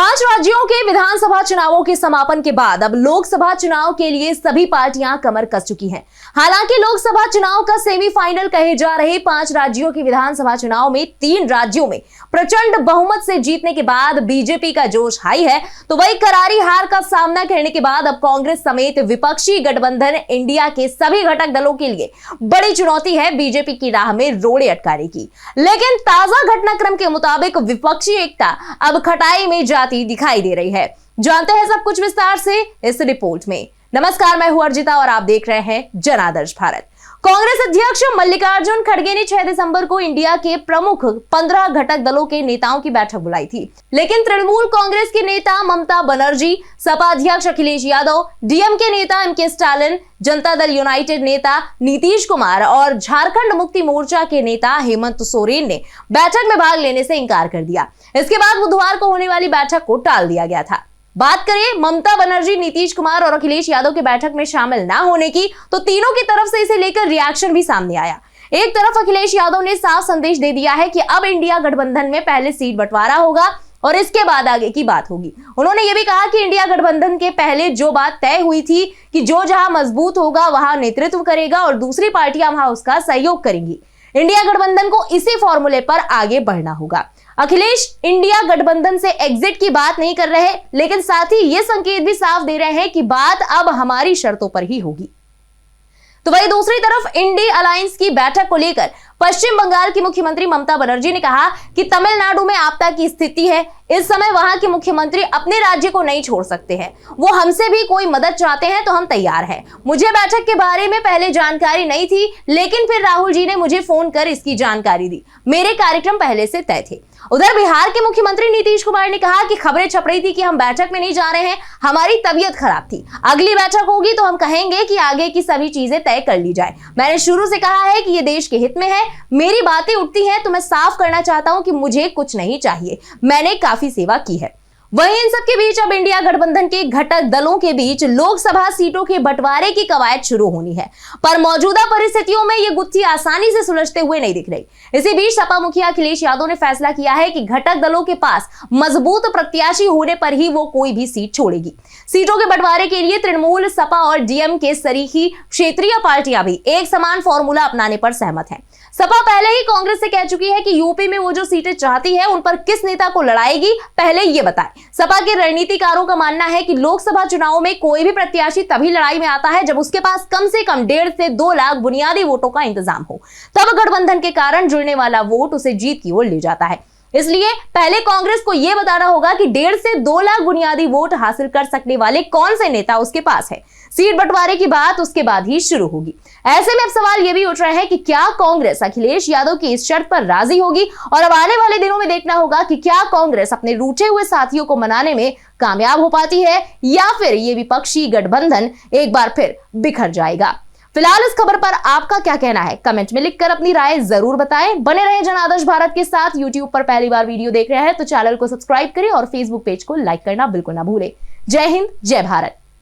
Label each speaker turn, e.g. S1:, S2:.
S1: 5 राज्यों के विधानसभा चुनावों के समापन के बाद अब लोकसभा चुनाव के लिए सभी पार्टियां कमर कस चुकी हैं। हालांकि लोकसभा चुनाव का सेमीफाइनल कहे जा रहे 5 राज्यों के विधानसभा चुनाव में 3 राज्यों में प्रचंड बहुमत से जीतने के बाद बीजेपी का जोश हाई है, तो वही करारी हार का सामना करने के बाद अब कांग्रेस समेत विपक्षी गठबंधन इंडिया के सभी घटक दलों के लिए बड़ी चुनौती है बीजेपी की राह में रोड़े अटकाने की। लेकिन ताजा घटनाक्रम के मुताबिक विपक्षी एकता अब खटाई में जाती दिखाई दे रही है। जानते हैं सब कुछ विस्तार से इस रिपोर्ट में। नमस्कार, मैं हूं अर्जिता और आप देख रहे हैं जन आदर्श भारत। कांग्रेस अध्यक्ष मल्लिकार्जुन खड़गे ने 6 दिसंबर को इंडिया के प्रमुख 15 घटक दलों के नेताओं की बैठक बुलाई थी, लेकिन तृणमूल कांग्रेस के नेता ममता बनर्जी, सपा अध्यक्ष अखिलेश यादव, डीएमके नेता MK Stalin, Janata Dal United नेता नीतीश कुमार और झारखंड मुक्ति मोर्चा के नेता हेमंत सोरेन ने बैठक में भाग लेने से इंकार कर दिया। इसके बाद बुधवार को होने वाली बैठक को टाल दिया गया था। बात करें ममता बनर्जी, नीतीश कुमार और अखिलेश यादव के बैठक में शामिल ना होने की, तो तीनों की तरफ से इसे लेकर रिएक्शन भी सामने आया। एक तरफ अखिलेश यादव ने साफ संदेश दे दिया है कि अब इंडिया गठबंधन में पहले सीट बंटवारा होगा और इसके बाद आगे की बात होगी। उन्होंने ये भी कहा कि इंडिया गठबंधन के पहले जो बात तय हुई थी कि जो जहां मजबूत होगा वहां नेतृत्व करेगा और दूसरी पार्टियां वहां उसका सहयोग करेंगी। इंडिया गठबंधन को इसी फॉर्मूले पर आगे बढ़ना होगा। अखिलेश इंडिया गठबंधन से एग्जिट की बात नहीं कर रहे, लेकिन साथ ही ये संकेत भी साफ दे रहे हैं कि बात अब हमारी शर्तों पर ही होगी। तो वही दूसरी तरफ इंडी अलायंस की बैठक को लेकर पश्चिम बंगाल की मुख्यमंत्री ममता बनर्जी ने कहा कि तमिलनाडु में आपदा की स्थिति है, इस समय वहां के मुख्यमंत्री अपने राज्य को नहीं छोड़ सकते हैं। वो हमसे भी कोई मदद चाहते हैं तो हम तैयार हैं। मुझे बैठक के बारे में पहले जानकारी नहीं थी, लेकिन फिर राहुल जी ने मुझे फोन कर इसकी जानकारी दी। मेरे कार्यक्रम पहले से तय थे। उधर बिहार के मुख्यमंत्री नीतीश कुमार ने कहा कि खबरें छप रही थी कि हम बैठक में नहीं जा रहे हैं, हमारी तबीयत खराब थी। अगली बैठक होगी तो हम कहेंगे कि आगे की सभी चीजें तय कर ली जाए। मैंने शुरू से कहा है कि ये देश के हित में है। मेरी बातें उठती हैं तो मैं साफ करना चाहता हूं कि मुझे कुछ नहीं चाहिए, मैंने काफी सेवा की है। वहीं इन सबके बीच अब इंडिया गठबंधन के घटक दलों के बीच लोकसभा सीटों के बंटवारे की कवायद शुरू होनी है, पर मौजूदा परिस्थितियों में ये गुत्थी आसानी से सुलझते हुए नहीं दिख रही। इसी बीच सपा मुखिया अखिलेश यादव ने फैसला किया है कि घटक दलों के पास मजबूत प्रत्याशी होने पर ही वो कोई भी सीट छोड़ेगी। सीटों के बंटवारे के लिए तृणमूल, सपा और डीएमके सरीखी क्षेत्रीय पार्टियां भी एक समान फॉर्मूला अपनाने पर सहमत हैं। सपा पहले ही कांग्रेस से कह चुकी है कि यूपी में वो जो सीटें चाहती है उन पर किस नेता को लड़ाएगी, पहले ये बताए। सपा के रणनीतिकारों का मानना है कि लोकसभा चुनाव में कोई भी प्रत्याशी तभी लड़ाई में आता है जब उसके पास कम से कम 1.5 से 2 लाख बुनियादी वोटों का इंतजाम हो, तब गठबंधन के कारण जुड़ने वाला वोट उसे जीत की ओर ले जाता है। इसलिए पहले कांग्रेस को यह बताना होगा कि 1.5 से 2 लाख बुनियादी वोट हासिल कर सकने वाले कौन से नेता उसके पास है। सीट बंटवारे की बात उसके बाद ही शुरू होगी। ऐसे में अब सवाल यह भी उठ रहा है कि क्या कांग्रेस अखिलेश यादव की इस शर्त पर राजी होगी, और अब आने वाले दिनों में देखना होगा कि क्या कांग्रेस अपने रूठे हुए साथियों को मनाने में कामयाब हो पाती है या फिर ये विपक्षी गठबंधन एक बार फिर बिखर जाएगा। फिलहाल इस खबर पर आपका क्या कहना है, कमेंट में लिखकर अपनी राय जरूर बताएं। बने रहे जन आदर्श भारत के साथ। यूट्यूब पर पहली बार वीडियो देख रहे हैं तो चैनल को सब्सक्राइब करें और फेसबुक पेज को लाइक करना बिल्कुल ना भूलें। जय हिंद, जय भारत।